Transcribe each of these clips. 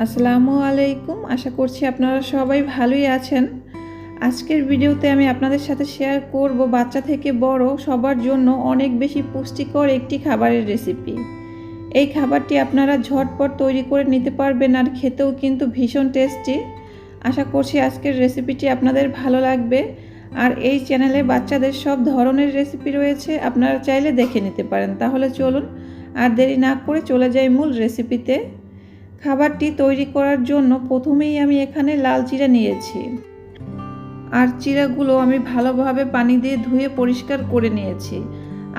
আসসালামু আলাইকুম। আশা করছি আপনারা সবাই ভালোই আছেন। আজকের ভিডিওতে আমি আপনাদের সাথে শেয়ার করব বাচ্চা থেকে বড় সবার জন্য অনেক বেশি পুষ্টিকর একটি খাবারের রেসিপি। এই খাবারটি আপনারা ঝটপট তৈরি করে নিতে পারবেন আর খেতেও কিন্তু ভীষণ টেস্টি। আশা করছি আজকের রেসিপিটি আপনাদের ভালো লাগবে। আর এই চ্যানেলে বাচ্চাদের সব ধরনের রেসিপি রয়েছে, আপনারা চাইলে দেখে নিতে পারেন। তাহলে চলুন আর দেরি না করে চলে যাই মূল রেসিপিতে। খাবারটি তৈরি করার জন্য প্রথমেই আমি এখানে লাল চিড়া নিয়েছি, আর চিড়াগুলো আমি ভালোভাবে পানি দিয়ে ধুয়ে পরিষ্কার করে নিয়েছি।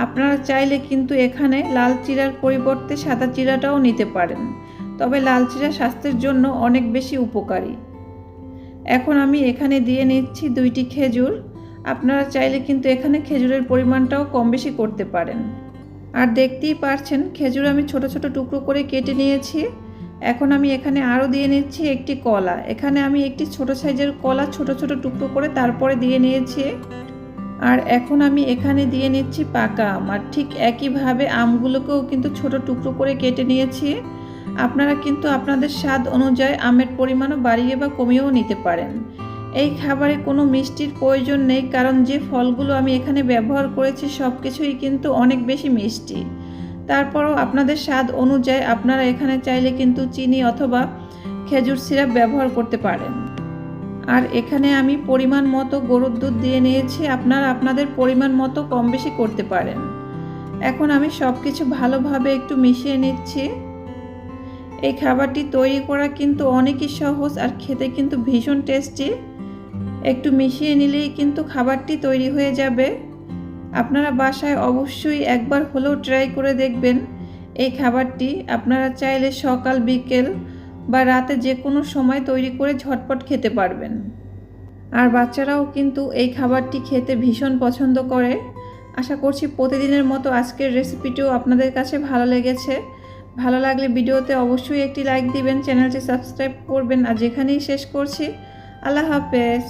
আপনারা চাইলে কিন্তু এখানে লাল চিড়ার পরিবর্তে সাদা চিড়াটাও নিতে পারেন, তবে লাল চিড়া স্বাস্থ্যের জন্য অনেক বেশি উপকারী। এখন আমি এখানে দিয়ে নিচ্ছি 2টি খেজুর। আপনারা চাইলে কিন্তু এখানে খেজুরের পরিমাণটাও কম বেশি করতে পারেন। আর দেখতেই পারছেন খেজুর আমি ছোট ছোট টুকরো করে কেটে নিয়েছি। এখন আমি এখানে আরও দিয়ে নিচ্ছি একটি কলা। এখানে আমি একটি ছোট সাইজের কলা ছোট ছোট টুকরো করে তারপরে দিয়ে নিয়েছি। আর এখন আমি এখানে দিয়ে নিচ্ছি পাকা আম। আর ঠিক একইভাবে আমগুলোকেও কিন্তু ছোট টুকরো করে কেটে নিয়েছি। আপনারা কিন্তু আপনাদের স্বাদ অনুযায়ী আমের পরিমাণও বাড়িয়ে বা কমিয়েও নিতে পারেন। এই খাবারে কোনো মিষ্টির প্রয়োজন নেই, কারণ যে ফলগুলো আমি এখানে ব্যবহার করেছি সব কিছুই কিন্তু অনেক বেশি মিষ্টি। তারপরও আপনাদের স্বাদ অনুযায়ী আপনারা এখানে চাইলে কিন্তু চিনি অথবা খেজুর সিরাপ ব্যবহার করতে পারেন। আর এখানে আমি পরিমাণ মতো গরুর দুধ দিয়ে নিয়েছি, আপনারা আপনাদের পরিমাণ মতো কম বেশি করতে পারেন। এখন আমি সব কিছু ভালোভাবে একটু মিশিয়ে নিচ্ছি। এই খাবারটি তৈরি করা কিন্তু অনেকই সহজ আর খেতে কিন্তু ভীষণ টেস্টি। একটু মিশিয়ে নিলেই কিন্তু খাবারটি তৈরি হয়ে যাবে। আপনারা বাসায় অবশ্যই একবার হলেও ট্রাই করে দেখবেন। এই খাবারটি আপনারা চাইলে সকাল বিকেল বা রাতে যে কোনো সময় তৈরি করে ঝটপট খেতে পারবেন। আর বাচ্চারাও কিন্তু এই খাবারটি খেতে ভীষণ পছন্দ করে। আশা করছি প্রতিদিনের মতো আজকের রেসিপিটিও আপনাদের কাছে ভালো লেগেছে। ভালো লাগলে ভিডিওতে অবশ্যই একটি লাইক দিবেন, চ্যানেলটি সাবস্ক্রাইব করবেন। আর যেখানেই শেষ করছি, আল্লাহ হাফেজ।